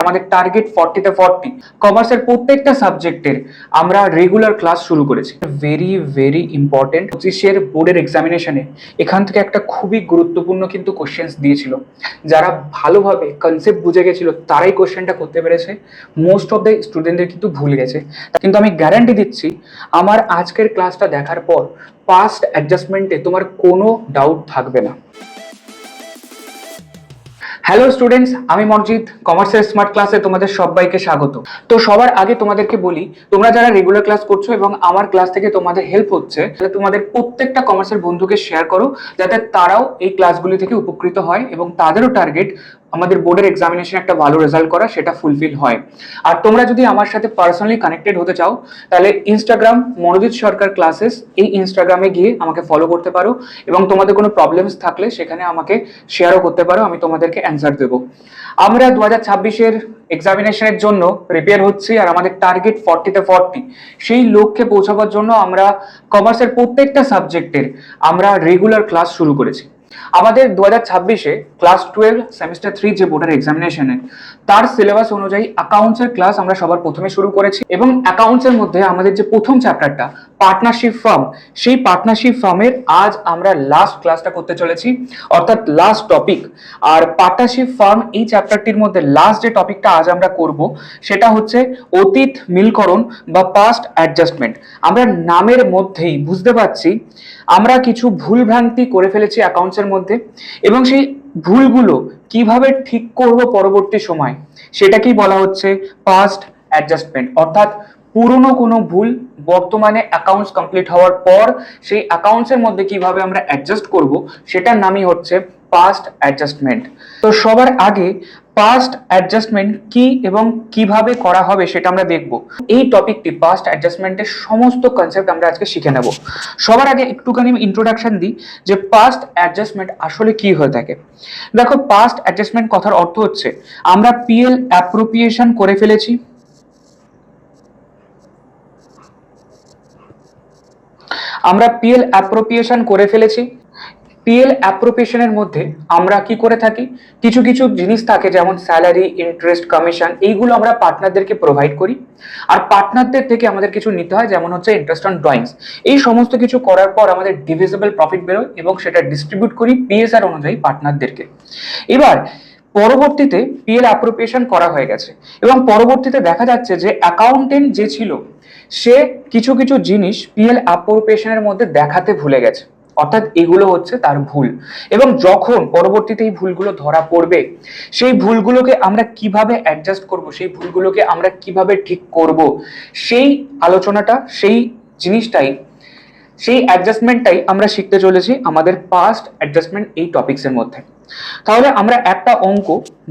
আমাদের টার্গেট 40 তে 40 কমার্সের প্রত্যেকটা সাবজেক্টের আমরা রেগুলার ক্লাস শুরু করেছি। ভেরি ভেরি ইম্পর্টেন্ট 25-এর বোর্ডের এক্সামিনেশনে এখান থেকে একটা খুবই গুরুত্বপূর্ণ কিন্তু কোশ্চেন্স দিয়েছিল। যারা ভালোভাবে কনসেপ্ট বুঝে গেছিল তারাই কোশ্চেনটা করতে পেরেছে, মোস্ট অফ দ্য স্টুডেন্টদের কিন্তু ভুল গেছে। কিন্তু আমি গ্যারান্টি দিচ্ছি আমার আজকের ক্লাসটা দেখার পর পাস্ট অ্যাডজাস্টমেন্টে তোমার কোনো ডাউট থাকবে না। হ্যালো স্টুডেন্টস, আমি মনজিৎ, কমার্সের স্মার্ট ক্লাসে তোমাদের সবাইকে স্বাগত। তো সবার আগে তোমাদেরকে বলি, তোমরা যারা রেগুলার ক্লাস করছো এবং আমার ক্লাস থেকে তোমাদের হেল্প হচ্ছে, তাহলে তোমাদের প্রত্যেকটা কমার্সের বন্ধুকে শেয়ার করো যাতে তারাও এই ক্লাসগুলি থেকে উপকৃত হয় এবং তাদেরও টার্গেট আমাদের বোর্ডের এক্সামিনেশন একটা ভালো রেজাল্ট করা, সেটা ফুলফিল হয়। আর তোমরা যদি আমার সাথে পার্সোনালি কানেক্টেড হতে চাও তাহলে ইনস্টাগ্রাম মনোজিৎ সরকার ক্লাসেস, এই ইনস্টাগ্রামে গিয়ে আমাকে ফলো করতে পারো এবং তোমাদের কোনো প্রবলেমস থাকলে সেখানে আমাকে শেয়ারও করতে পারো, আমি তোমাদেরকে অ্যান্সার দেবো। আমরা 2026-এর এক্সামিনেশনের জন্য প্রিপেয়ার হচ্ছি আর আমাদের টার্গেট 40-তে 40। সেই লক্ষ্যে পৌঁছাবার জন্য আমরা কমার্সের প্রত্যেকটা সাবজেক্টের আমরা রেগুলার ক্লাস শুরু করেছি। আমাদের 2026-এ ক্লাস 12 সেমিস্টার 3 যে বোর্ডের এক্সামিনেশনে তার সিলেবাস অনুযায়ী অ্যাকাউন্টসের ক্লাস আমরা সবার প্রথমে শুরু করেছি এবং অ্যাকাউন্টসের মধ্যে আমাদের যে প্রথম চ্যাপ্টারটা পার্টনারশিপ ফার্ম, সেই পার্টনারশিপ ফার্মের আজ আমরা লাস্ট ক্লাসটা করতে চলেছি, অর্থাৎ লাস্ট টপিক। আর পার্টনারশিপ ফার্ম এই চ্যাপ্টারটির মধ্যে লাস্ট যে টপিকটা আজ আমরা করব সেটা হচ্ছে অতীত মিলকরণ বা পাস্ট অ্যাডজাস্টমেন্ট। আমরা নামের মধ্যেই বুঝতে পারছি আমরা কিছু ভুলভ্রান্তি করে ফেলেছি অ্যাকাউন্টসের মধ্যে এবং সেই ভুলগুলো কিভাবে ঠিক করব পরবর্তী সময়, সেটাকেই বলা হচ্ছে পাস্ট অ্যাডজাস্টমেন্ট। অর্থাৎ পুরনো কোনো ভুল বর্তমানে অ্যাকাউন্টস কমপ্লিট হওয়ার পর সেই অ্যাকাউন্টসের মধ্যে কিভাবে আমরা অ্যাডজাস্ট করব, সেটার নামই হচ্ছে পাস্ট অ্যাডজাস্টমেন্ট। তো সবার আগে পাস্ট অ্যাডজাস্টমেন্ট কি এবং কিভাবে করা হবে সেটা আমরা দেখব। এই টপিকটি পাস্ট অ্যাডজাস্টমেন্টের সমস্ত কনসেপ্ট আমরা আজকে শিখে নেব। সবার আগে একটুখানি ইন্ট্রোডাকশন দিই যে পাস্ট অ্যাডজাস্টমেন্ট আসলে কি হয়ে থাকে। দেখো, পাস্ট অ্যাডজাস্টমেন্ট কথার অর্থ হচ্ছে আমরা পিএল অ্যাপ্রোপ্রিয়েশন করে ফেলেছি, পিএল অ্যাপ্রোপ্রিয়েশনের মধ্যে আমরা কি করে থাকি, কিছু কিছু জিনিস থাকে যেমন স্যালারি, ইন্টারেস্ট, কমিশন, এইগুলো আমরা পার্টনারদেরকে প্রোভাইড করি। আর পার্টনারদের থেকে আমাদের কিছু নিতে হয়, যেমন হচ্ছে ইন্টারেস্ট অন ড্রয়িংস। এই সমস্ত কিছু করার পর আমাদের ডিভিজিবল প্রফিট বেরোয় এবং সেটা ডিস্ট্রিবিউট করি পিএসআর অনুযায়ী পার্টনারদেরকে। এবার পরবর্তীতে পিএল অ্যাপ্রোপ্রিয়েশন করা হয়ে গেছে এবং পরবর্তীতে দেখা যাচ্ছে যে অ্যাকাউন্টেন্ট যে ছিল সে কিছু কিছু জিনিস পিএল অ্যাপ্রোপ্রিয়েশনের মধ্যে দেখাতে ভুলে গেছে, অর্থাৎ এগুলো হচ্ছে তার ভুল। এবং যখন পরবর্তীতে এই ভুলগুলো ধরা পড়বে, সেই ভুলগুলোকে আমরা কিভাবে অ্যাডজাস্ট করব, সেই ভুলগুলোকে আমরা কিভাবে ঠিক করব, সেই আলোচনাটা, সেই জিনিসটাই, সেই অ্যাডজাস্টমেন্টটাই আমরা শিখতে চলেছি আমাদের পাস্ট অ্যাডজাস্টমেন্ট এই টপিকসের মধ্যে। তাহলে আমরা একটা অঙ্ক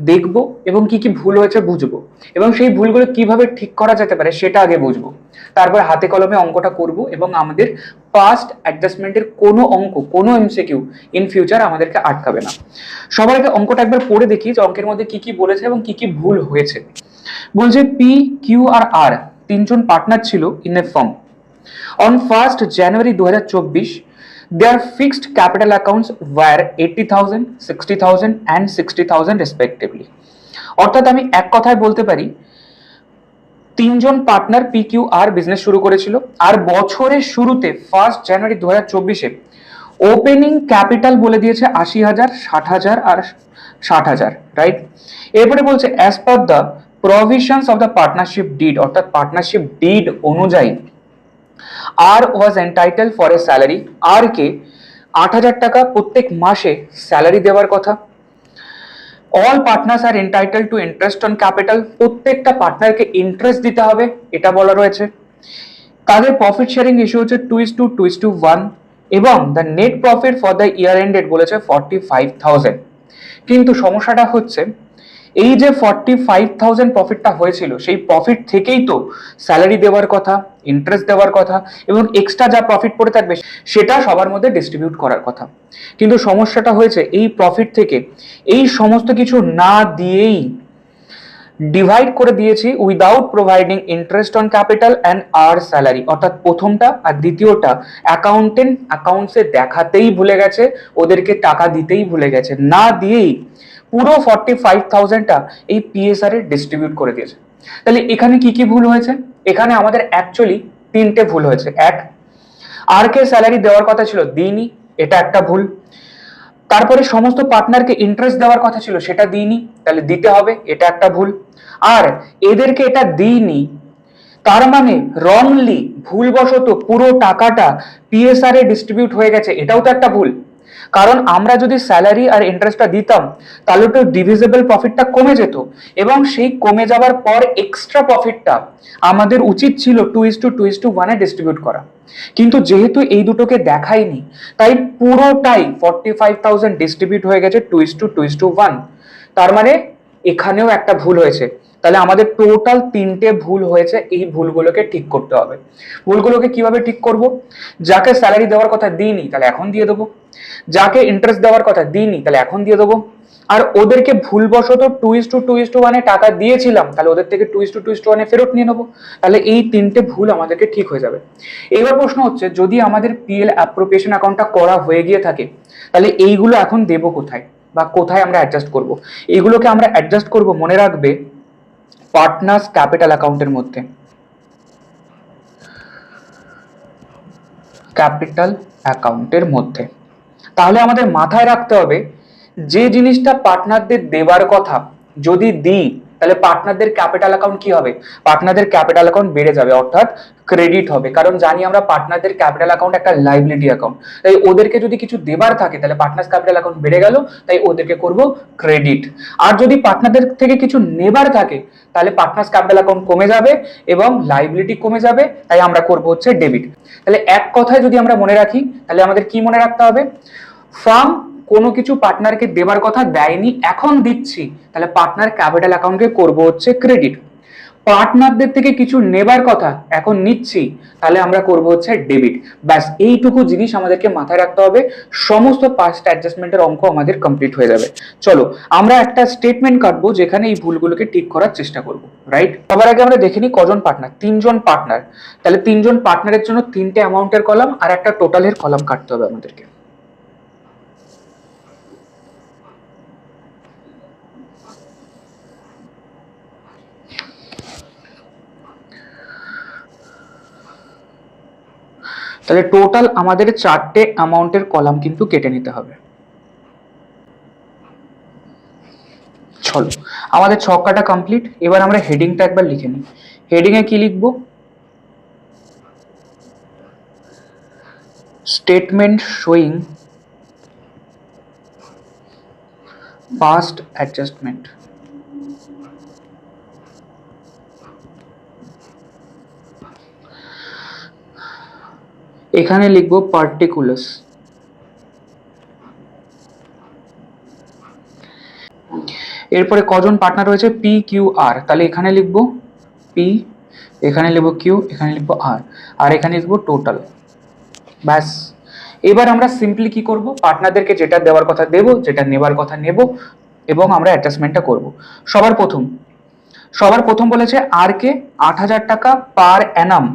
দেখব এবং কি কি ভুল হয়েছে বুঝবো এবং সেই ভুলগুলো কিভাবে ঠিক করা যেতে পারে সেটা আগে বুঝবো। তারপর হাতে কলমে অঙ্কটা করব এবং আমাদের পাস্ট অ্যাডজাস্টমেন্টের কোনো অঙ্ক, কোনো এমসিকিউ ইন ফিউচার আমাদেরকে আটকাবে না। সবার আগে অঙ্কটা একবার পড়ে দেখি যে অঙ্কের মধ্যে কি কি বলেছে এবং কি কি ভুল হয়েছে। বলছে পি, কিউ আর আর তিনজন পার্টনার ছিল in a farm. On 1st January 2024, their fixed capital accounts were 80,000, 60,000 and 60,000 respectively. অর্থাৎ আমি এক কথায় বলতে পারি তিনজন partner P Q R business শুরু করেছিল আর বছরের শুরুতে 1st January 2024-এ ওপেনিং ক্যাপিটাল বলে দিয়েছে 80,000, 60,000 আর 60,000, রাইট। এরপরে বলছে as per the provisions of the partnership deed, অর্থাৎ পার্টনারশিপ ডিড অনুযায়ী R was entitled for a salary, R কে 8,000 টাকা প্রত্যেক মাসে স্যালারি দেওয়ার কথা। All partners are entitled to interest on capital, প্রত্যেকটা পার্টনারকে ইন্টারেস্ট দিতে হবে এটা বলা রয়েছে। তাদের প্রফিট শেয়ারিং রেশিও হচ্ছে 2:1 এবং the net profit for the year ended বলেছে 45,000। কিন্তু সমস্যাটা হচ্ছে এই যে 45,000 প্রফিটটা হয়েছিল সেই প্রফিট থেকেই তো স্যালারি দেওয়ার কথা, ইন্টারেস্ট দেওয়ার কথা এবং এক্সট্রা যা প্রফিট পড়ে থাকবে সেটা সবার মধ্যে ডিস্ট্রিবিউট করার কথা। কিন্তু সমস্যাটা হয়েছে এই প্রফিট থেকে এই সমস্ত কিছু না দিয়েই ডিভাইড করে দিয়েছি without providing interest on capital and আর স্যালারি, অর্থাৎ প্রথমটা আর দ্বিতীয়টা অ্যাকাউন্টসে দেখাতেই ভুলে গেছে, ওদেরকে টাকা দিতেই ভুলে গেছে, না দিয়েই পুরো 45,000টা এই পিএসআর এ ডিস্ট্রিবিউট করে দিয়েছে। তাহলে এখানে কি কি ভুল হয়েছে? এখানে আমাদের অ্যাকচুয়ালি তিনটে ভুল হয়েছে। এক, আর কে স্যালারি দেওয়ার কথা ছিল দিইনি, এটা একটা ভুল। তারপরে সমস্ত পার্টনারকে ইন্টারেস্ট দেওয়ার কথা ছিল সেটা দিইনি, তাহলে দিতে হবে, এটা একটা ভুল। আর এদেরকে এটা দিইনি, তার মানে রংলি ভুলবশত পুরো টাকাটা পিএসআর এ ডিস্ট্রিবিউট হয়ে গেছে, এটাও তো একটা ভুল। কারণ আমরা যদি স্যালারি আর ইন্টারেস্টটা দিতাম তাহলে তো ডিভিজিবল প্রফিটটা কমে যেত, এবং সেই কমে যাবার পর এক্সট্রা প্রফিটটা আমাদের উচিত ছিল 2:2:1 ডিস্ট্রিবিউট করা। কিন্তু যেহেতু এই দুটোকে দেখাইনি, তাই পুরোটাই 45,000 ডিস্ট্রিবিউট হয়ে গেছে 2:2:1। তার মানে এখানেও একটা ভুল হয়েছে। তাহলে আমাদের টোটাল তিনটে ভুল হয়েছে, এই ভুলগুলোকে ঠিক করতে হবে। ভুলগুলোকে কিভাবে ঠিক করব? যাকে স্যালারি দেওয়ার কথা দিইনি তাহলে এখন দিয়ে দেবো, যাকে ইন্টারেস্ট দেওয়ার কথা দিইনি তাহলে এখন দিয়ে দেবো, আর ওদেরকে ভুলবশত 2:2:1 টাকা দিয়েছিলাম তাহলে ওদের থেকে 2:2:1 ফেরত নিয়ে নেবো। তাহলে এই তিনটে ভুল আমাদেরকে ঠিক হয়ে যাবে। এবার প্রশ্ন হচ্ছে, যদি আমাদের পিএল অ্যাপ্রোপ্রিয়েশন অ্যাকাউন্টটা করা হয়ে গিয়ে থাকে তাহলে এইগুলো এখন দেবো কোথায়, বা কোথায় আমরা অ্যাডজাস্ট করব? এইগুলোকে আমরা অ্যাডজাস্ট করব, মনে রাখবে, পার্টনার্স ক্যাপিটাল অ্যাকাউন্টের মধ্যে। ক্যাপিটাল অ্যাকাউন্টের মধ্যে। তাহলে আমাদের মাথায় রাখতে হবে, যে জিনিসটা পার্টনারদের দেবার কথা যদি দিই তাহলে পার্টনারদের ক্যাপিটাল অ্যাকাউন্ট কি হবে? পার্টনারদের ক্যাপিটাল অ্যাকাউন্ট বেড়ে যাবে, অর্থাৎ ক্রেডিট হবে। কারণ জানি আমরা পার্টনারদের ক্যাপিটাল অ্যাকাউন্ট একটা লাইবিলিটি অ্যাকাউন্ট, তাই ওদেরকে যদি কিছু দেবার থাকে তাহলে পার্টনার্স ক্যাপিটাল অ্যাকাউন্ট বেড়ে গেল, তাই ওদেরকে করব ক্রেডিট। আর যদি পার্টনারদের থেকে কিছু নেবার থাকে তাহলে পার্টনার্স ক্যাপিটাল অ্যাকাউন্ট কমে যাবে এবং লাইবিলিটি কমে যাবে, তাই আমরা করব হচ্ছে ডেবিট। তাহলে এক কথায় যদি আমরা মনে রাখি তাহলে আমাদের কি মনে রাখতে হবে? ফার্ম কোনো কিছু পার্টনারকে দেবার কথা দেয়নি, এখন দিচ্ছি, তাহলে পার্টনার ক্যাপিটাল অ্যাকাউন্টকে করব হচ্ছে ক্রেডিট। পার্টনারদের থেকে কিছু নেবার কথা এখন নিচ্ছি, তাহলে আমরা করব হচ্ছে ডেবিট। ব্যাস এইটুকু জিনিস আমাদেরকে মাথায় রাখতে হবে, সমস্ত পাস্ট অ্যাডজাস্টমেন্টের অঙ্ক আমাদের কমপ্লিট হয়ে যাবে। চলো আমরা একটা স্টেটমেন্ট কাটবো যেখানে এই ভুলগুলোকে ঠিক করার চেষ্টা করব, রাইট? সবার আগে আমরা দেখে নিই কজন পার্টনার, তিনজন পার্টনার। তাহলে তিনজন পার্টনারের জন্য তিনটে অ্যামাউন্টের কলাম আর একটা টোটালের কলাম কাটতে হবে আমাদেরকে। তাহলে টোটাল আমাদের চারটে অ্যামাউন্টের কলাম কিন্তু কেটে নিতে হবে। চলো আমাদের ছক্কাটা কমপ্লিট। এবার আমরা হেডিংটা একবার লিখে নিই। হেডিং এ কি লিখবো? Statement showing past adjustment. এখানে লিখবো পার্টিকুলার্স। এরপরে কজন পার্টনার রয়েছে? পি কিউ আর, তাহলে এখানে লিখবো পি, এখানে লিখবো কিউ, এখানে লিখবো আর, আর এখানে লিখবো টোটাল। ব্যাস। এবার আমরা সিম্পলি কি করব? পার্টনারদেরকে যেটা দেওয়ার কথা দেব, যেটা নেবার কথা নেব, এবং আমরা অ্যাডজাস্টমেন্টটা করব। সবার প্রথম বলেছে আর কে 8,000 টাকা পার অ্যানাম,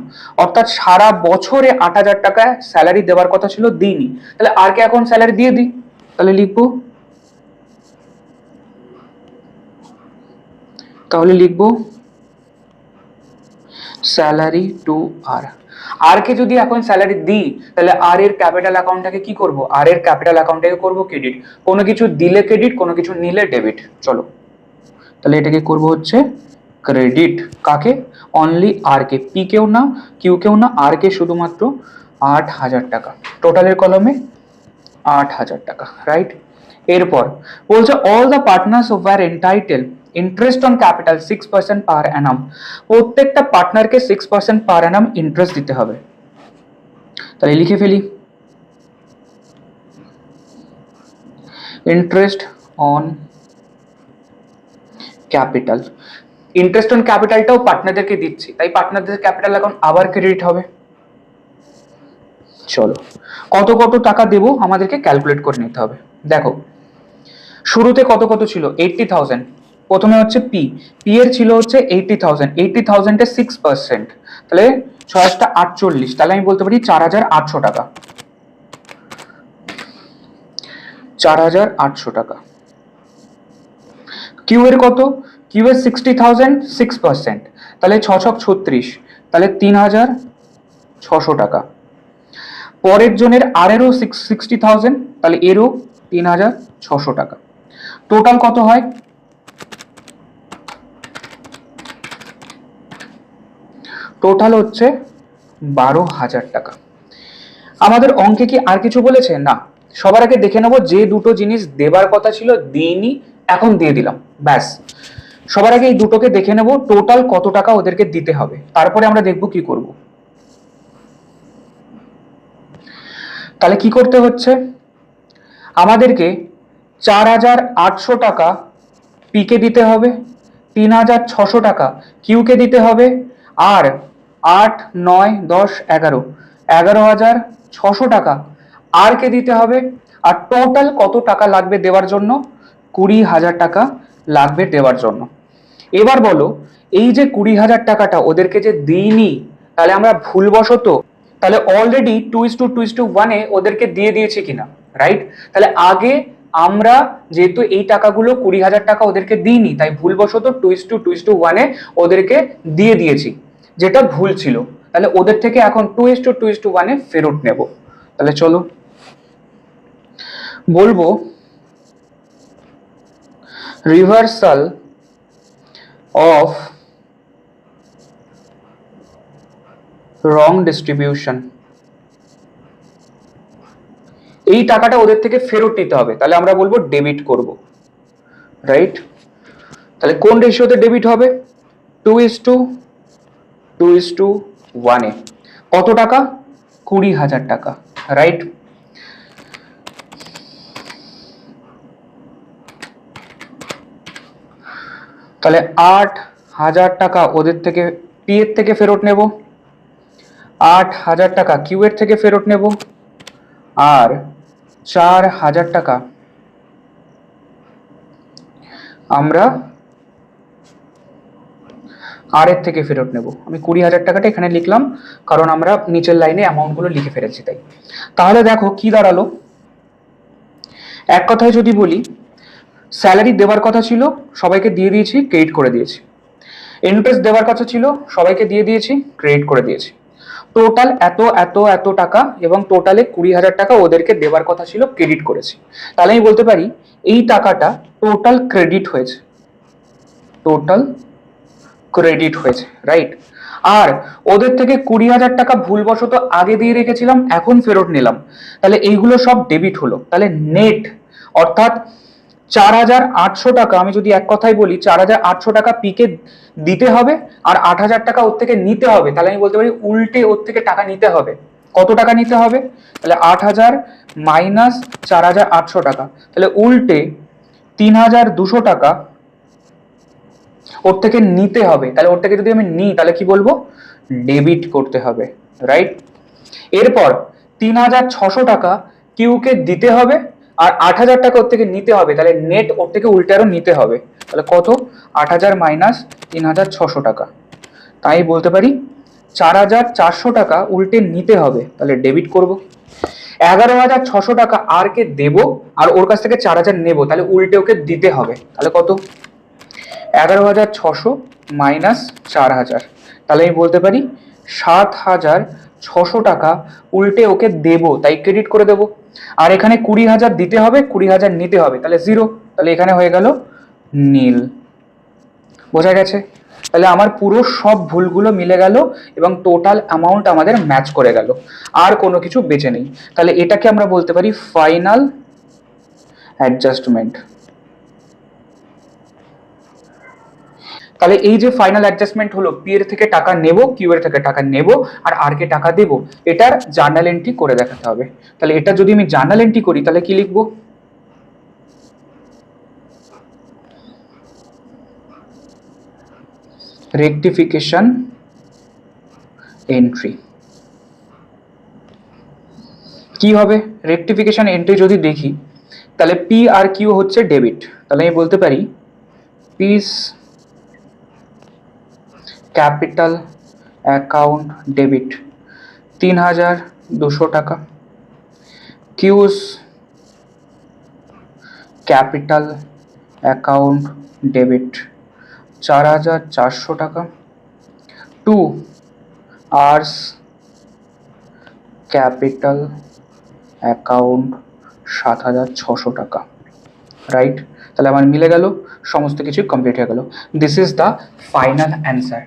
অর্থাৎ সারা বছরে 8,000 টাকা স্যালারি দেওয়ার কথা ছিল, দিইনি, তাহলে আর কে এখন স্যালারি দিয়ে দিই। তাহলে লিখবো স্যালারি টু আর। আর কে যদি এখন স্যালারি দিই তাহলে আর এর ক্যাপিটাল অ্যাকাউন্টটাকে কি করব? আর এর ক্যাপিটাল অ্যাকাউন্টটাকে করব ক্রেডিট। কোনো কিছু দিলে ক্রেডিট, কোনো কিছু নিলে ডেবিট। চলো তাহলে এটাকে করব হচ্ছে ক্রেডিট। কাকে? অনলি আর কে, পি কেও না, কিউ কেও না, আর কে শুধুমাত্র 8,000 টাকা। টোটালের কলমে 8,000 টাকা, রাইট? এরপর বলছে all the partners were entitled interest on capital 6% per annum. প্রত্যেকটা পার্টনারকে 6% পার অ্যানাম ইন্টারেস্ট দিতে হবে। তাহলে লিখে ফেলি interest on capital. Interest on ক্যাপিটালটাও পার্টনারদেরকে দিচ্ছি, তাই পার্টনারদের ক্যাপিটাল অ্যাকাউন্ট আবার ক্রেডিট হবে। চলো কত কত টাকা দেবো আমাদেরকে ক্যালকুলেট করে নিতে হবে। দেখো শুরুতে কত ছিল? 80,000। প্রথমে হচ্ছে পি, পি এর ছিল হচ্ছে 80,000, 80,000 এর 6%, তাহলে 648, তাহলে আমি বলতে পারি 4,800 টাকা, 4,800 টাকা। কিউ এর কত, কিউ এর 60,000, 6%, তাহলে 6,36, তাহলে 3,600 টাকা। পরের জনের আর এরও 60,000, তাহলে এরও 3,600 টাকা। টোটাল কত হয়, টোটাল হচ্ছে 12,000 টাকা। আমাদের অঙ্কে কি আর কিছু বলেছে? না। সবার আগে দেখে নেবো যে দুটো জিনিস দেবার কথা ছিল দিইনি, এখন দিয়ে দিলাম, ব্যাস। সবার আগে এই দুটোকে দেখে নেব টোটাল কত টাকা ওদেরকে দিতে হবে, তারপরে আমরা দেখব কি করব। তাহলে কি করতে হচ্ছে, আমাদেরকে 4,800 টাকা পি কে দিতে হবে, 3,600 টাকা কিউ কে দিতে হবে, আর 8, 9, 10, 11, 11,600 টাকা আর কে দিতে হবে। আর টোটাল কত টাকা লাগবে দেওয়ার জন্য, 20,000 টাকা লাগবে দেওয়ার জন্য। এবার বলো, এই যে 20,000 টাকাটা ওদেরকে যে দিইনি, তাহলে আমরা ভুলবশত তাহলে অলরেডি 2:1 ওদেরকে দিয়ে দিয়েছি কিনা, রাইট? তাহলে আগে আমরা যেহেতু এই টাকাগুলো 20,000 টাকা ওদেরকে দিইনি, তাই ভুলবশত 2:1 ওদেরকে দিয়ে দিয়েছি, যেটা ভুল ছিল। তাহলে ওদের থেকে এখন 2:1 ফেরত নেব। তাহলে চলো বলবো, রিভার্সাল অফ রং ডিস্ট্রিবিউশন। এই টাকাটা ওদের থেকে ফেরত নিতে হবে, তাহলে আমরা বলবো ডেবিট করব, রাইট? তাহলে কোন রেশিওতে ডেবিট হবে, 2:1 কত টাকা, 20,000 টাকা, রাইট? তাহলে 8,000 টাকা ওদের থেকে পি এর থেকে ফেরত নেব, 8,000 টাকা কিউ এর থেকে ফেরত নেব, আর 4,000 টাকা আমরা আর এর থেকে ফেরত নেব। আমি 20,000 টাকাটা এখানে লিখলাম, কারণ আমরা নিচের লাইনে অ্যামাউন্টগুলো লিখে ফেলেছি তাই। তাহলে দেখো কি দাঁড়ালো, এক কথায় যদি বলি, স্যালারি দেওয়ার কথা ছিল, সবাইকে দিয়ে দিয়েছি, ক্রেডিট করে দিয়েছি। ইন্টারেস্ট দেওয়ার কথা ছিল, সবাইকে দিয়ে দিয়েছি, ক্রেডিট করে দিয়েছি। টোটাল এত এত এত টাকা, এবং টোটালে 20,000 টাকা ওদেরকে দেওয়ার কথা ছিল, ক্রেডিট করেছি। তাহলে আমি বলতে পারি এই টাকাটা টোটাল ক্রেডিট হয়েছে, টোটাল ক্রেডিট হয়েছে, রাইট? আর ওদের থেকে 20,000 টাকা ভুলবশত আগে দিয়ে রেখেছিলাম, এখন ফেরত নিলাম, তাহলে এইগুলো সব ডেবিট হলো। তাহলে নেট অর্থাৎ 4,800 টাকা, আমি যদি এক কথায় বলি 4,800 টাকা পিকে দিতে হবে, আর 8,000 টাকা ওর থেকে নিতে হবে। তাহলে আমি বলতে পারি উল্টে ওর থেকে টাকা নিতে হবে। কত টাকা নিতে হবে, তাহলে 8,000 মাইনাস 4,800 টাকা, তাহলে উল্টে 3,200 টাকা ওর থেকে নিতে হবে। তাহলে ওর থেকে যদি আমি নিই, তাহলে কি বলবো, ডেবিট করতে হবে, রাইট? এরপর 3,600 টাকা কিউকে দিতে হবে, আর 8,000 টাকা ওর থেকে নিতে হবে, তাহলে নেট ওর থেকে উল্টে আরো নিতে হবে। তাহলে কত, 8,000 মাইনাস 3,600 টাকা, তাই বলতে পারি 4,400 টাকা উল্টে নিতে হবে, তাহলে ডেবিট করব। 11,600 টাকা আর কে দেবো, আর ওর কাছ থেকে 4,000 নেবো, তাহলে উল্টে ওকে দিতে হবে। তাহলে কত, 11,600 মাইনাস 4,000, তাহলে আমি বলতে পারি 7,600 টাকা উল্টে ওকে দেবো, তাই ক্রেডিট করে দেবো। আর এখানে 20,000 দিতে হবে, 20,000 নিতে হবে, তাহলে 0, তাহলে এখানে হয়ে গেল নীল। বোঝা গেছে? তাহলে আমার পুরো সব ভুলগুলো মিলে গেল, এবং টোটাল অ্যামাউন্ট আমাদের ম্যাচ করে গেল, আর কোনো কিছু বেঁচে নেই। তাহলে এটাকে আমরা বলতে পারি ফাইনাল অ্যাডজাস্টমেন্ট। তাহলে এই যে ফাইনাল অ্যাডজাস্টমেন্ট হলো, পি এর থেকে টাকা নেব, কিউ এর থেকে টাকা নেব, আর আর কে টাকা দেব, এটার জার্নাল এন্ট্রি করে দেখাতে হবে। তাহলে এটা যদি আমি জার্নাল এন্ট্রি করি, তাহলে কি লিখবো, রেকটিফিকেশন এন্ট্রি। কি হবে, রেকটিফিকেশন এন্ট্রি যদি দেখি, তাহলে পি আর কিউ হচ্ছে ডেবিট, তাহলে আমি বলতে পারি পিস ক্যাপিটাল অ্যাকাউন্ট ডেবিট 3,200 টাকা, কিউস ক্যাপিটাল অ্যাকাউন্ট ডেবিট 4,400 টাকা, টু আর্স ক্যাপিটাল অ্যাকাউন্ট 7,600 টাকা, রাইট? তাহলে আমার মিলে গেল, সমস্ত কিছু কমপ্লিট হয়ে গেল। This is the final answer.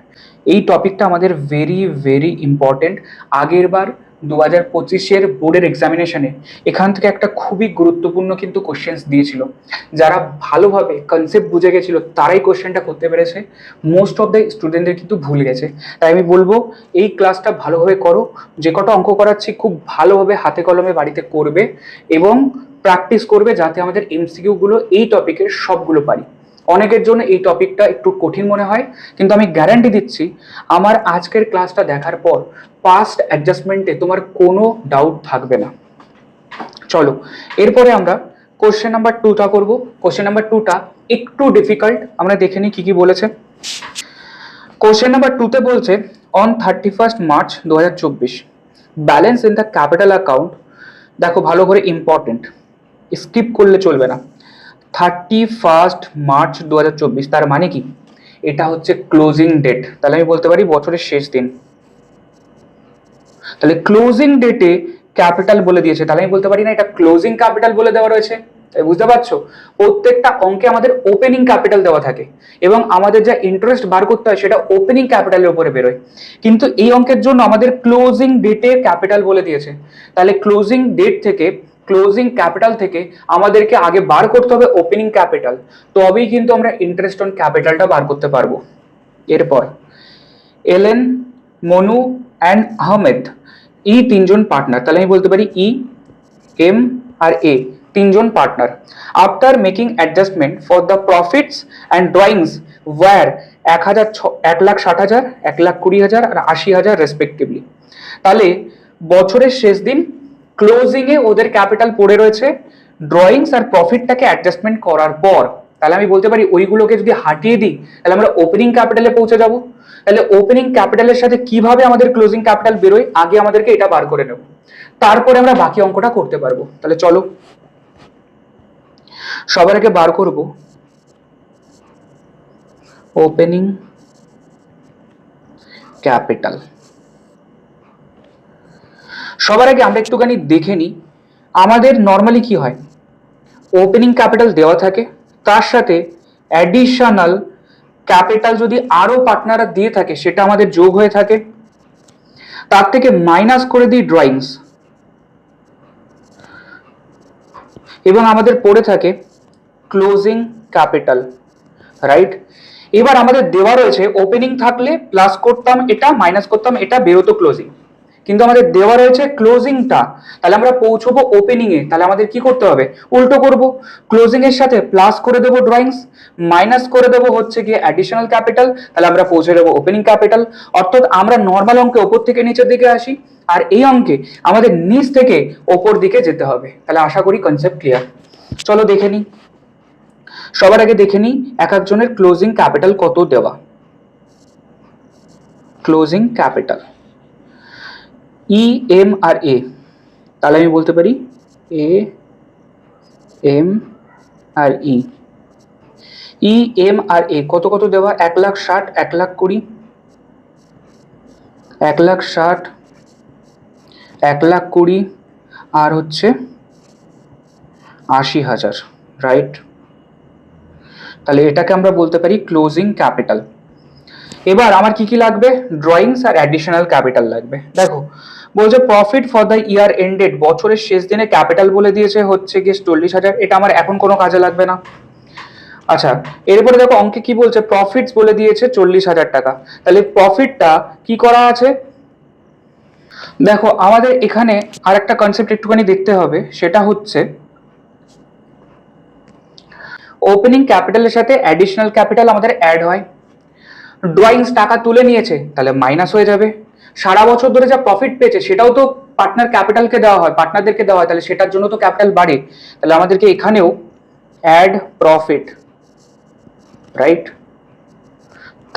এই টপিকটা আমাদের ভেরি ভেরি ইম্পর্টেন্ট। আগের বার 2025-এর বোর্ডের এক্সামিনেশনে এখান থেকে একটা খুবই গুরুত্বপূর্ণ কিন্তু কোশ্চেন্স দিয়েছিল। যারা ভালোভাবে কনসেপ্ট বুঝে গেছিল তারাই কোশ্চেনটা করতে পেরেছে, মোস্ট অফ দ্য স্টুডেন্টদের কিন্তু ভুল গেছে। তাই আমি বলবো এই ক্লাসটা ভালোভাবে করো, যে কটা অঙ্ক করাচ্ছি খুব ভালোভাবে হাতে কলমে বাড়িতে করবে এবং প্র্যাকটিস করবে, যাতে আমাদের এমসিকিউগুলো এই টপিকের সবগুলো পারি। অনেকের জন্য এই টপিকটা একটু কঠিন মনে হয়, কিন্তু আমি গ্যারান্টি দিচ্ছি আমার আজকের ক্লাসটা দেখার পর পাস্ট অ্যাডজাস্টমেন্টে তোমার কোনো ডাউট থাকবে না। চলো এরপরে আমরা কোশ্চেন নাম্বার 2টা করবো। কোশ্চেন নাম্বার 2টা একটু ডিফিকাল্ট, আমরা দেখে নিই কি বলেছে। কোশ্চেন নাম্বার 2তে বলছে on 31 March 2024 balance in the capital account, দেখো ভালো করে ইম্পর্টেন্ট, স্কিপ করলে চলবে না। 31 মার্চ 2024 তার মানে কি? এটা হচ্ছে ক্লোজিং ডেট, তাহলে আমি বলতে পারি বছরের শেষ দিন। তাহলে ক্লোজিং ডেটে ক্যাপিটাল বলে দিয়েছে, তাহলে আমি বলতে পারি না এটা ক্লোজিং ক্যাপিটাল বলে দেওয়া রয়েছে। বুঝতে পারছো? প্রত্যেকটা অঙ্কে আমাদের ওপেনিং ক্যাপিটাল দেওয়া থাকে এবং আমাদের যা ইন্টারেস্ট বার করতে হয় সেটা ওপেনিং ক্যাপিটালের উপরে বেরোয়, কিন্তু এই অঙ্কের জন্য আমাদের ক্লোজিং ডেটে ক্যাপিটাল বলে দিয়েছে। তাহলে ক্লোজিং ডেট থেকে, ক্লোজিং ক্যাপিটাল থেকে আমাদেরকে আগে বার করতে হবে ওপেনিং ক্যাপিটাল, তবেই কিন্তু আমরা ইন্টারেস্ট অন ক্যাপিটালটা বার করতে পারবো। এরপর এলেন, মনু অ্যান্ড আহমেদ এই তিনজন পার্টনার, তাহলে আমি বলতে পারি ই, এম আর এ তিনজন পার্টনার। After making adjustment for the profits and drawings were 1,60,000, 1,20,000 আর 80,000 রেসপেক্টিভলি। তাহলে বছরের শেষ দিন ক্লোজিং এ ওদের ক্যাপিটাল পড়ে রয়েছে, ড্রয়িংস আর প্রফিটটাকে অ্যাডজাস্টমেন্ট করার পর, তাহলে আমি বলতে পারি ওইগুলোকে যদি হাটিয়ে দিই তাহলে আমরা ওপেনিং ক্যাপিটালে পৌঁছে যাব। তাহলে ওপেনিং ক্যাপিটালের সাথে কিভাবে আমাদের ক্লোজিং ক্যাপিটাল বেরোয় আগে আমাদেরকে এটা বার করে নেব, তারপরে আমরা বাকি অঙ্কটা করতে পারবো। তাহলে চলো সবার আগে বার করব ওপেনিং ক্যাপিটাল। সবার আগে আমরা একটুখানি দেখে নিই আমাদের নর্মালি কি হয়, ওপেনিং ক্যাপিটাল দেওয়া থাকে, তার সাথে অ্যাডিশনাল ক্যাপিটাল যদি আরো পার্টনাররা দিয়ে থাকে সেটা আমাদের যোগ হয়ে থাকে, তার থেকে মাইনাস করে দিই ড্রয়িংস এবং আমাদের পড়ে থাকে ক্লোজিং ক্যাপিটাল, রাইট? এবার আমাদের দেওয়া রয়েছে ওপেনিং থাকলে প্লাস করতাম এটা, মাইনাস করতাম এটা, বেরোতো ক্লোজিং, কিন্তু আমাদের দেওয়া রয়েছে ক্লোজিংটা, তাহলে আমরা পৌঁছবো ওপেনিং এ। তাহলে আমাদের কি করতে হবে, উল্টো করব, ক্লোজিং এর সাথে প্লাস করে দেবো ড্রয়িংস, মাইনাস করে দেবো হচ্ছে গিয়ে অ্যাডিশনাল ক্যাপিটাল, তাহলে আমরা পৌঁছে যাবো ওপেনিং ক্যাপিটাল। অর্থাৎ আমরা নর্মাল অঙ্কে ওপর থেকে নিচের দিকে আসি, আর এই অঙ্কে আমাদের নিচ থেকে ওপর দিকে যেতে হবে। তাহলে আশা করি কনসেপ্ট ক্লিয়ার। চলো দেখে নিই, সবার আগে দেখে নিই এক একজনের ক্লোজিং ক্যাপিটাল কত দেওয়া। ক্লোজিং ক্যাপিটাল ই, এম আর এ, তাহলে আমি বলতে পারি এ, এম আর ই। ই, এম আর এ কত কত দেওয়া, 1,60,000, 1,20,000, 1,60,000, 1,20,000 আর হচ্ছে 80,000, রাইট? তাহলে এটাকে আমরা বলতে পারি ক্লোজিং ক্যাপিটাল। এবার আমার কি কি লাগবে, ড্রয়িংস আর অ্যাডিশনাল ক্যাপিটাল লাগবে। দেখো বলছে profit for the year ended, বছরের শেষ দিনে ক্যাপিটাল বলে দিয়েছে হচ্ছে গিয়ে 40,000, এটা আমার এখন কোনো কাজে লাগবে না। আচ্ছা এরপরে দেখো অঙ্কে কি বলছে, প্রফিটস বলে দিয়েছে 40,000 টাকা, তাহলে প্রফিটটা কি করা আছে, দেখো আমাদের এখানে আর একটা কনসেপ্ট একটুখানি দেখতে হবে, সেটা হচ্ছে ওপেনিং ক্যাপিটালের সাথে অ্যাডিশনাল ক্যাপিটাল আমাদের অ্যাড হয়। ড্রয়িংস টাকা তুলে নিয়েছে তাহলে মাইনাস হয়ে যাবে, সারা বছর ধরে যা প্রফিট পেয়েছে সেটাও তো পার্টনার ক্যাপিটালকে দেওয়া হয়, পার্টনারদেরকে দেওয়া হয়, তাহলে সেটার জন্য তো ক্যাপিটাল বাড়ে। তাহলে আমাদেরকে এখানেও অ্যাড প্রফিট, রাইট।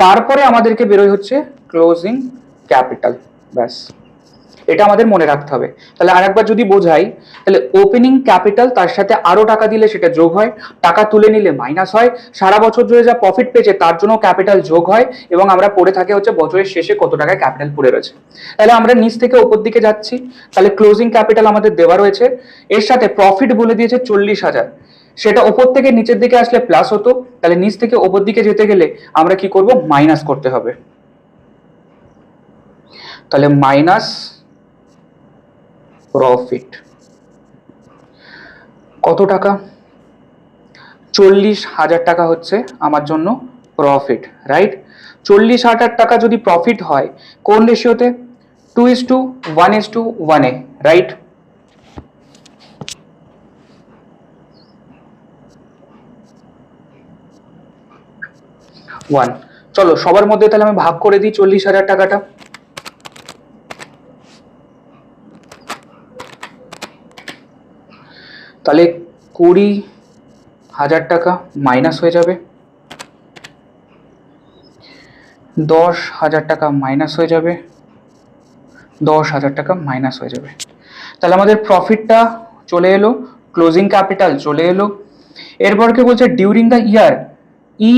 তারপরে আমাদেরকে বেরোয় হচ্ছে ক্লোজিং ক্যাপিটাল। ব্যাস, এটা আমাদের মনে রাখতে হবে। তাহলে আরেকবার যদি বোঝাই, তাহলে ওপেনিং ক্যাপিটাল তার সাথে আরো টাকা দিলে সেটা যোগ হয়, টাকা তুলে নিলে মাইনাস হয়, সারা বছর ধরে যা প্রফিট পেয়েছে তার জন্য ক্যাপিটাল যোগ হয়, এবং আমরা পড়ে থাকি হচ্ছে বছরের শেষে কত টাকা ক্যাপিটাল পড়ে রয়েছে। তাহলে আমরা নিচ থেকে উপর দিকে যাচ্ছি, তাহলে ক্লোজিং ক্যাপিটাল আমাদের দেওয়া রয়েছে, এর সাথে প্রফিট বলে দিয়েছে 40,000, সেটা ওপর থেকে নিচের দিকে আসলে প্লাস হতো, তাহলে নিচ থেকে ওপর দিকে যেতে গেলে আমরা কি করব, মাইনাস করতে হবে। তাহলে মাইনাস প্রফিট কত টাকা, 40,000 টাকা হচ্ছে আমার জন্য প্রফিট, রাইট। 40,000 টাকা যদি প্রফিট হয় কোন রেশিওতে, 2:1:1, রাইট। ওয়ান। চলো সবার মধ্যে তাহলে আমি ভাগ করে দিই 40,000 টাকাটা। তাহলে 20,000 টাকা মাইনাস হয়ে যাবে, 10,000 টাকা মাইনাস হয়ে যাবে, 10,000 টাকা মাইনাস হয়ে যাবে। তাহলে আমাদের প্রফিটটা চলে এলো, ক্লোজিং ক্যাপিটাল চলে এলো। এরপর কি বলছে, during the year E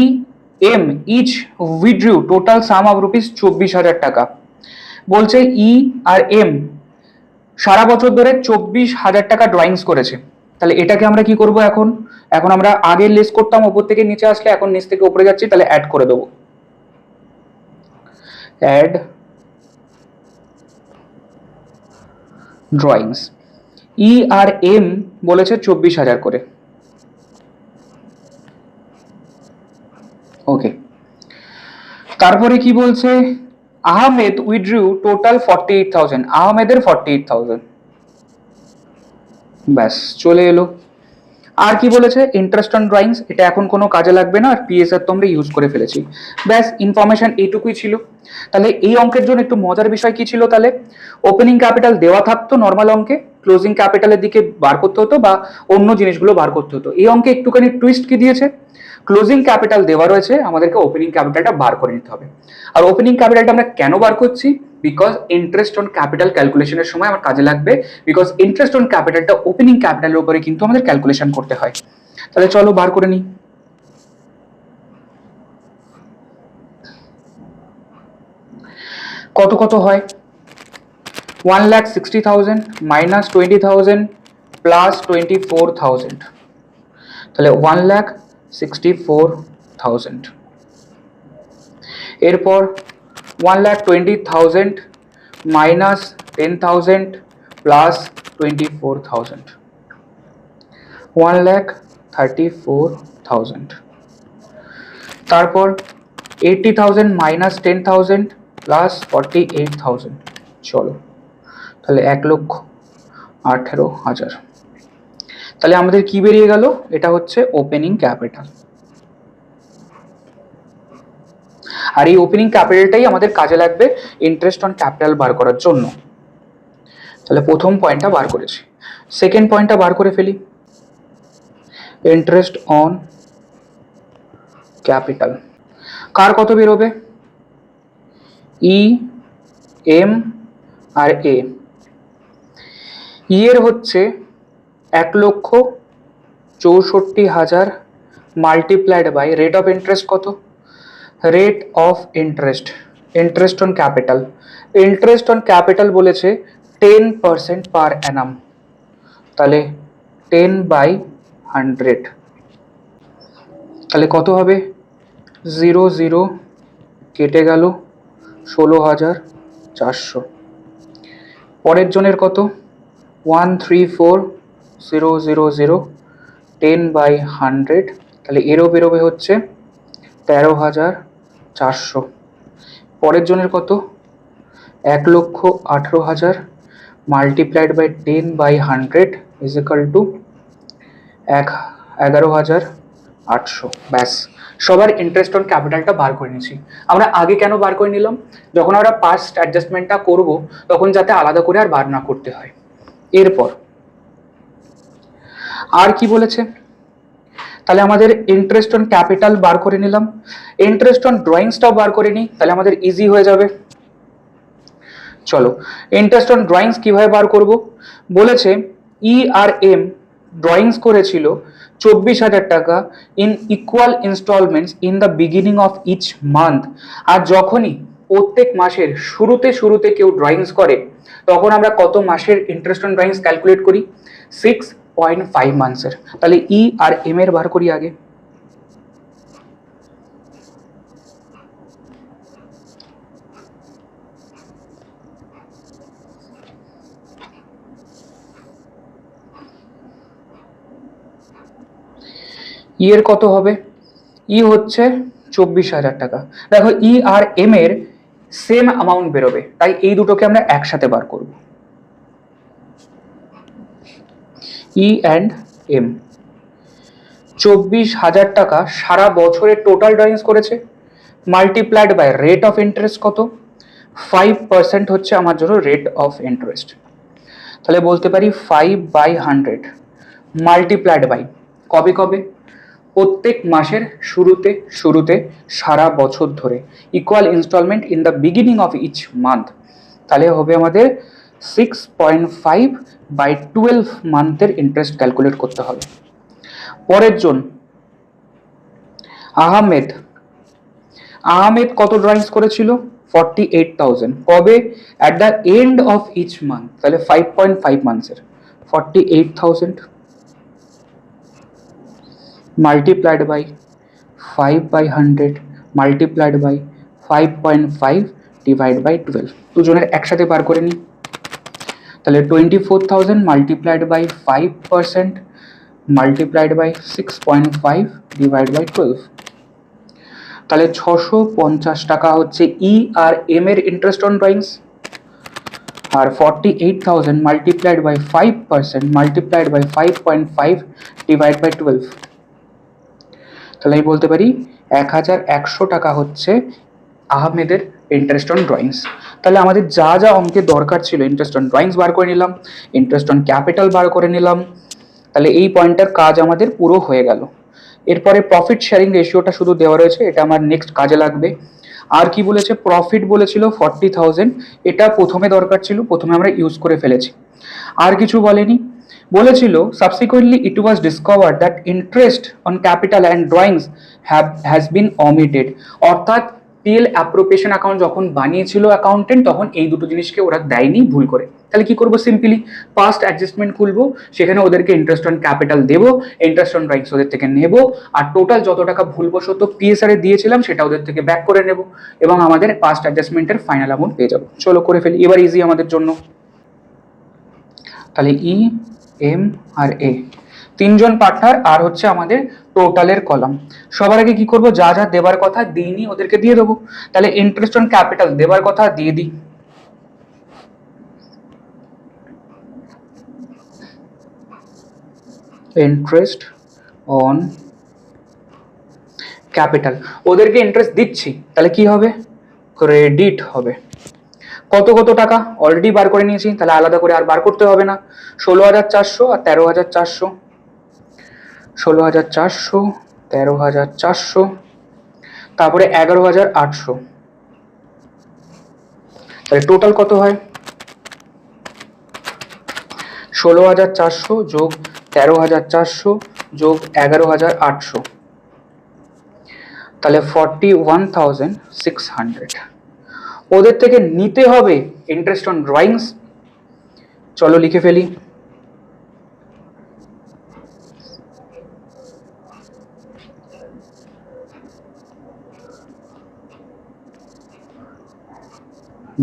am is withdraw total some of rupees 24,000 টাকা। বলছে ই আর এম সারা বছর ধরে 24,000 টাকা ড্রয়িংস করেছে। তাহলে এটাকে আমরা কি করব, এখন এখন আমরা আগে লেস করতাম উপর থেকে নিচে আসলে, এখন নিচ থেকে উপরে যাচ্ছি, তাহলে অ্যাড করে দেবো, অ্যাড ড্রয়িংস। ই আর এম বলেছে 24,000 করে, ওকে। তারপরে কি বলছে, আহমেদ উইথড্রু টোটাল 48,000, আহমেদের 48,000, ব্যাস চলে এলো। আর কি বলেছে, ইন্টারেস্ট অন ড্রয়িংস, এটা এখন কোনো কাজে লাগবে না, আর পিএসআর তো আমরা ইউজ করে ফেলেছি। ব্যাস ইনফরমেশন এইটুকুই ছিল। তাহলে এই অঙ্কের জন্য একটু মজার বিষয় কি ছিল, তাহলে ওপেনিং ক্যাপিটাল দেওয়া থাকতো নর্মাল অঙ্কে, ক্লোজিং ক্যাপিটালের দিকে বার করতে হতো বা অন্য জিনিসগুলো বার করতে হতো। এই অঙ্কে একটুখানি টুইস্ট কি দিয়েছে, ক্লোজিং ক্যাপিটাল দেওয়া রয়েছে, আমাদেরকে ওপেনিং ক্যাপিটালটা বার করে নিতে হবে। আর ওপেনিং ক্যাপিটালটা আমরা কেন বার করছি, বিকজ ইন্টারেস্ট অন ক্যাপিটাল ক্যালকুলেশনের সময় আমার কাজে লাগবে, বিকজ ইন্টারেস্ট অন ক্যাপিটালটা ওপেনিং ক্যাপিটালের উপরে কিন্তু আমাদের ক্যালকুলেশন করতে হয়। তাহলে চলো বার করে নিই। কত কত হয়, 1,60,000 মাইনাস 20,000 প্লাস 24,000, তাহলে 1,64,000। এরপর 1,20,000 মাইনাস 10,000 প্লাস 24,000, 1,34,000। তারপর 80,000 মাইনাস 10,000 প্লাস 48,000, চলো তাহলে 1,18,000। তাহলে আমাদের কি বেরিয়ে গেল, এটা হচ্ছে ওপেনিং ক্যাপিটাল। আর এই ওপেনিং ক্যাপিটালটাই আমাদের কাজে লাগবে ইন্টারেস্ট অন ক্যাপিটাল বার করার জন্য। তাহলে প্রথম পয়েন্টটা বার করেছি, সেকেন্ড পয়েন্টটা বার করে ফেলি, ইন্টারেস্ট অন ক্যাপিটাল কার কত বেরোবে, ই এম আর এ। ই এর হচ্ছে 1,64,000 multiplied by rate of interest কত, rate of interest, interest on capital, interest on capital বলেছে 10% পার অ্যানাম, তাহলে 10/100, তাহলে কত হবে, 0 কেটে গেল, 16,400। পরের জনের কত, 134,000, 10/100, তাহলে এরও বেরোবে হচ্ছে 13,400। পরের জনের কত, 1,18,000 multiplied by 10/100 is equal to 11,800। ব্যাস, সবার ইন্টারেস্ট অন ক্যাপিটালটা বার করে নিয়েছি। আমরা আগে কেন বার করে নিলাম, যখন আমরা পাস্ট অ্যাডজাস্টমেন্টটা করব তখন যাতে আলাদা করে আর বার না করতে হয়। এরপর আর কি বলেছে, তাহলে আমাদের ইন্টারেস্ট অন ক্যাপিটাল বার করে নিলাম, ইন্টারেস্ট অন ড্রয়িংসটাও বার করে নিই, তাহলে আমাদের ইজি হয়ে যাবে। চলো ইন্টারেস্ট অন ড্রয়িংস কিভাবে বার করব। বলেছে ই আর এম ড্রয়িংস করেছিল 24,000 টাকা in equal instalments in the beginning of each month. আর যখনই প্রত্যেক মাসের শুরুতে শুরুতে কেউ ড্রয়িংস করে তখন আমরা কত মাসের ইন্টারেস্ট অন ড্রয়িংস ক্যালকুলেট করি? 6.5 মান্থসের। তাহলে ই আর এম এর বার করি আগে। ই এর কত হবে? ই হচ্ছে 24,000 টাকা। দেখো ই আর এম এর সেম অ্যামাউন্ট বেরোবে, তাই এই দুটোকে আমরা একসাথে বার করব। ই অ্যান্ড এম 24,000 টাকা সারা বছরের টোটাল ড্রয়িংস করেছে, multiplied by rate of interest কত? 5% হচ্ছে আমার জন্য রেট অফ ইন্টারেস্ট। তাহলে বলতে পারি 5/100 মাল্টিপ্লাইড বাই কবে কবে? প্রত্যেক মাসের শুরুতে শুরুতে সারা বছর ধরে, equal instalment in the beginning of each month. তাহলে হবে আমাদের 6.5/12 মান্থের ইন্টারেস্ট ক্যালকুলেট করতে হবে। পরের জন আহমেদ। আহমেদ কত ড্রয়িংস করেছিল? 48,000 কবে? At the end of each month. তাহলে 5.5 মান্থসের 48,000 multiplied by 5/100 multiplied by 5.5 divided by 12। দুজনের একসাথে বার করে নিই। তাহলে 24,000 multiplied by 5% multiplied by 6.5 divided by 12। তাহলে 650 টাকা হচ্ছে ই আর এম এর ইন্টারেস্ট অন ড্রয়িংস, আর 48,000 multiplied by 5% multiplied by 5.5 divided by 12। তাহলে আমি বলতে পারি 1,100 টাকা হচ্ছে আহমেদের ইন্টারেস্ট অন ড্রয়িংস। তাহলে আমাদের যা যা অঙ্কের দরকার ছিল, ইন্টারেস্ট অন ড্রয়িংস বার করে নিলাম, ইন্টারেস্ট অন ক্যাপিটাল বার করে নিলাম। তাহলে এই পয়েন্টটার কাজ আমাদের পুরো হয়ে গেল। এরপরে প্রফিট শেয়ারিং রেশিওটা শুধু দেওয়া রয়েছে, এটা আমার নেক্সট কাজে লাগবে। আর কি বলেছে? প্রফিট বলেছিল 40,000, এটা প্রথমে দরকার ছিল, প্রথমে আমরা ইউজ করে ফেলেছি। আর কিছু বলেনি, বলেছিল subsequently it was discovered that interest on capital and drawings has been omitted. অর্থাৎ পিএল অ্যাপ্রোপ্রিয়েশন অ্যাকাউন্ট যখন বানিয়েছিল অ্যাকাউন্টেন্ট তখন এই দুটো জিনিসকে ওরা দেয়নি ভুল করে। তাহলে কি করবো? সিম্পলি পাস্ট অ্যাডজাস্টমেন্ট খুলবো, সেখানে ওদেরকে ইন্টারেস্ট অন ক্যাপিটাল দেবো, ইন্টারেস্ট অন ড্রয়িংস ওদের থেকে নেবো, আর টোটাল যত টাকা ভুলবশত পিএসআর এ দিয়েছিলাম সেটা ওদের থেকে ব্যাক করে নেব, এবং আমাদের পাস্ট অ্যাডজাস্টমেন্টের ফাইনাল অ্যামাউন্ট পেয়ে যাবো। চলো করে ফেলি, এবার ইজি আমাদের জন্য। তাহলে ই এম আর এ তিনজন পার্টনার, আর হচ্ছে আমাদের টোটালের কলাম। সবার আগে কি করব? যা যা দেবার কথা দিইনি ওদেরকে দিয়ে দেবো। তাহলে ইন্টারেস্ট অন ক্যাপিটাল দেবার কথা দিয়ে দিই। ইন্টারেস্ট অন ক্যাপিটাল ওদেরকে ইন্টারেস্ট দিচ্ছি, তাহলে কি হবে? ক্রেডিট হবে। কত কত টাকা অলরেডি বার করে নিয়েছি, তাহলে আলাদা করে আর বার করতে হবে না। 16,400 আর 13,400, 16,400 13,400, তারপরে 11,800। তাহলে টোটাল কত হয়? 16,400 যোগ 13,400 যোগ 11,800, তাহলে 41,600 ওদের থেকে নিতে হবে ইন্টারেস্ট অন ড্রয়িংস। চলো লিখে ফেলি।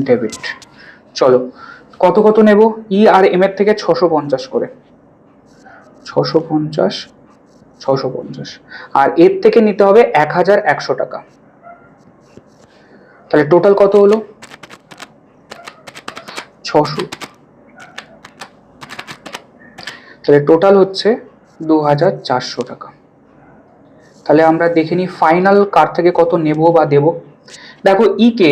ডেবিট। চলো কত কত নেব? ই আর এম এর থেকে 650 করে, 650 650, আর এর থেকে নিতে হবে 1,100 টাকা। তাহলে টোটাল কত হলো? 600। তাহলে টোটাল হচ্ছে 2,400 টাকা। তাহলে আমরা দেখে নিই ফাইনাল কার থেকে কত নেব বা দেব। দেখো ই কে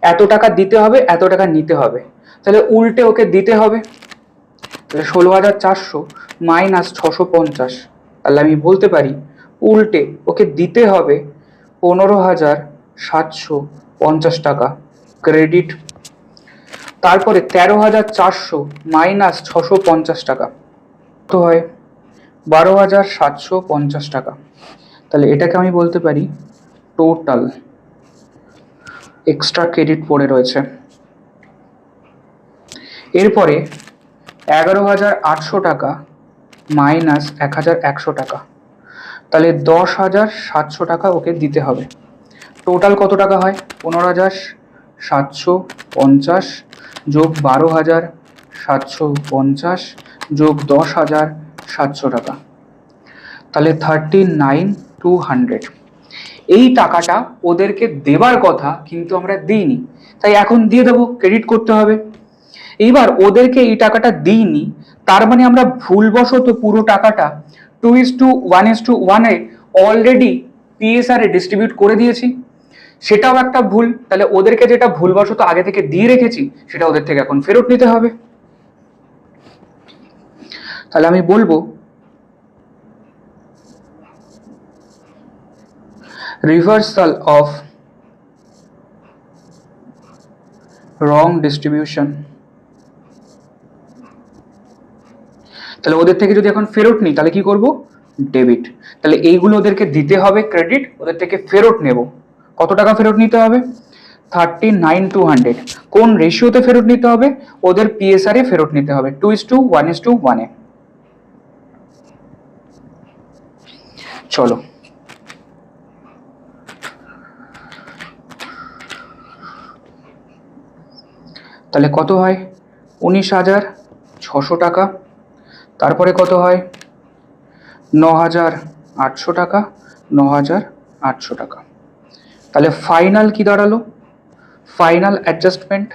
এত টাকা দিতে হবে, এত টাকা নিতে হবে, তাহলে উল্টে ওকে দিতে হবে। তাহলে 16,400 মাইনাস 650, তাহলে আমি বলতে পারি উল্টে ওকে দিতে হবে 15,750 টাকা ক্রেডিট। তারপরে 13,400 মাইনাস 650 টাকা তো হয় 12,750 টাকা। তাহলে এটাকে আমি বলতে পারি টোটাল এক্সট্রা ক্রেডিট পড়ে রয়েছে। এরপরে 11,800 টাকা মাইনাস 1,100 টাকা, তাহলে 10,700 টাকা ওকে দিতে হবে। টোটাল কত টাকা হয়? 15,750 যোগ 12,750 যোগ 10,700 টাকা, তাহলে 39,200। এই টাকাটা ওদেরকে দেবার কথা কিন্তু আমরা দিইনি, তাই এখন দিয়ে দেবো, ক্রেডিট করতে হবে। এইবার ওদেরকে এই টাকাটা দিইনি, তার মানে আমরা ভুলবশত পুরো টাকাটা 2:1:1 অলরেডি পিএসআর এ ডিস্ট্রিবিউট করে দিয়েছি, সেটাও একটা ভুল। তাহলে ওদেরকে যেটা ভুলবশত আগে থেকে দিয়ে রেখেছি সেটা ওদের থেকে এখন ফেরত নিতে হবে। তাহলে আমি বলবো রিভার্সাল অফ রং ডিস্ট্রিবিউশন। তাহলে ওদের থেকে যদি এখন ফেরত নিই তাহলে কি করব? ডেবিট। তাহলে এইগুলো ওদেরকে দিতে হবে ক্রেডিট, ওদের থেকে ফেরত নেব। কত টাকা ফেরত নিতে হবে? 39,200। কোন রেশিওতে ফেরত নিতে হবে? ওদের পিএসআর এ ফেরত নিতে হবে 2:1:1 চলো তাহলে কত হয়? 19,600 টাকা। তারপরে কত হয়? 9,800 টাকা, 9,800 টাকা। তাহলে ফাইনাল কি দাঁড়ালো? ফাইনাল অ্যাডজাস্টমেন্ট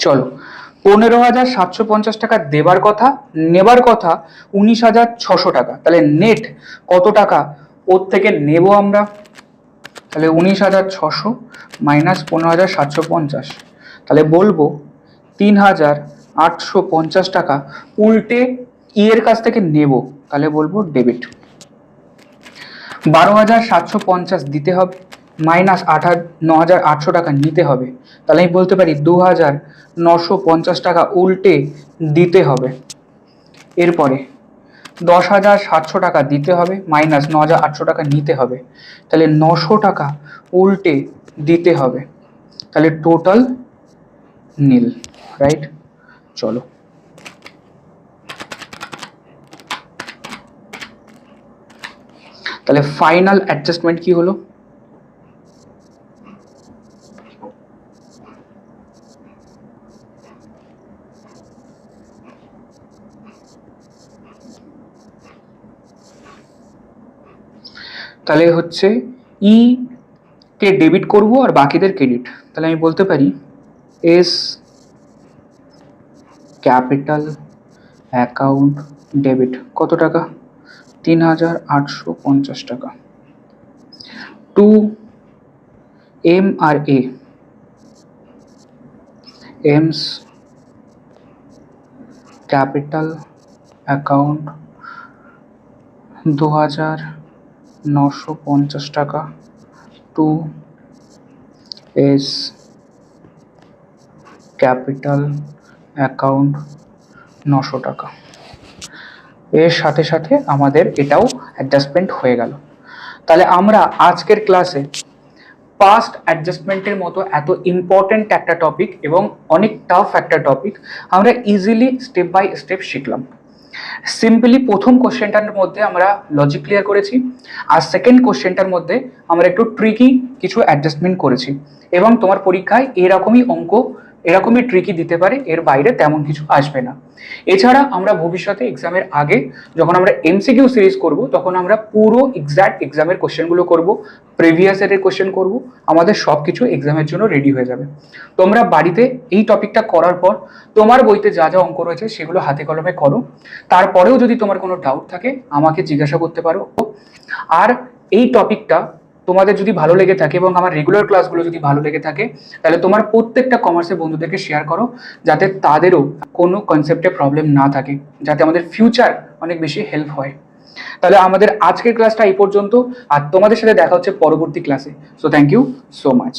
চলো 15,750 টাকা দেবার কথা, নেবার কথা 19,600 টাকা। তাহলে নেট কত টাকা ওর থেকে নেব আমরা? তাহলে 19,600 মাইনাস 15,750, তাহলে বলবো 3,850 টাকা উল্টে এর কাছ থেকে নেব, তাহলে বলবো ডেবিট। 12,750 দিতে হবে মাইনাস 9,800 টাকা নিতে হবে, তাহলে আমি বলতে পারি 2,950 টাকা উল্টে দিতে হবে। এরপরে 10,700 টাকা দিতে হবে মাইনাস 9,800 টাকা নিতে হবে, তাহলে 900 টাকা উল্টে দিতে হবে, তাহলে টোটাল নীল, রাইট? চলো তাহলে ফাইনাল অ্যাডজাস্টমেন্ট কি হলো? তাহলে হচ্ছে ই কে ডেবিট করব আর বাকিদের ক্রেডিট। তাহলে আমি বলতে পারি এস ক্যাপিটাল অ্যাকাউন্ট ডেবিট কত টাকা? 3,850 টাকা। টু এম আর এ, এমস ক্যাপিটাল অ্যাকাউন্ট 2,950 টাকা। টু এস ক্যাপিটাল অ্যাকাউন্ট 900 টাকা। এর সাথে সাথে আমাদের এটাও অ্যাডজাস্টমেন্ট হয়ে গেল। তাহলে আমরা আজকের ক্লাসে পাস্ট অ্যাডজাস্টমেন্টের মতো এত ইম্পর্টেন্ট একটা টপিক এবং অনেক টাফ একটা টপিক আমরা ইজিলি স্টেপ বাই স্টেপ শিখলাম। সিম্পলি প্রথম কোশ্চেনটার মধ্যে আমরা লজিক ক্লিয়ার করেছি, আর সেকেন্ড কোশ্চেনটার মধ্যে আমরা একটু ট্রিকি কিছু অ্যাডজাস্টমেন্ট করেছি, এবং তোমার পরীক্ষায় এরকমই অঙ্ক এরকমই ট্রিকি দিতে পারে, এর বাইরে তেমন কিছু আসবে না। এছাড়া আমরা ভবিষ্যতে এক্সামের আগে যখন আমরা এমসিকিউ সিরিজ করব তখন আমরা পুরো এক্সাক্ট এক্সামের কোশ্চেনগুলো করব, প্রিভিয়াস ইয়ারের কোশ্চেন করব, আমাদের সব কিছু এক্সামের জন্য রেডি হয়ে যাবে। তোমরা বাড়িতে এই টপিকটা করার পর তোমার বইতে যা যা অঙ্ক রয়েছে সেগুলো হাতে কলমে করো, তারপরেও যদি তোমার কোনো ডাউট থাকে আমাকে জিজ্ঞাসা করতে পারো। আর এই টপিকটা তোমাদের যদি ভালো লেগে থাকে এবং আমার রেগুলার ক্লাসগুলো যদি ভালো লেগে থাকে, তাহলে তোমার প্রত্যেকটা কমার্সের বন্ধুদেরকে শেয়ার করো, যাতে তাদেরও কোনো কনসেপ্টে প্রবলেম না থাকে, যাতে আমাদের ফিউচার অনেক বেশি হেল্প হয়। তাহলে আমাদের আজকের ক্লাসটা এই পর্যন্ত, আর তোমাদের সাথে দেখা হচ্ছে পরবর্তী ক্লাসে। So thank you so much.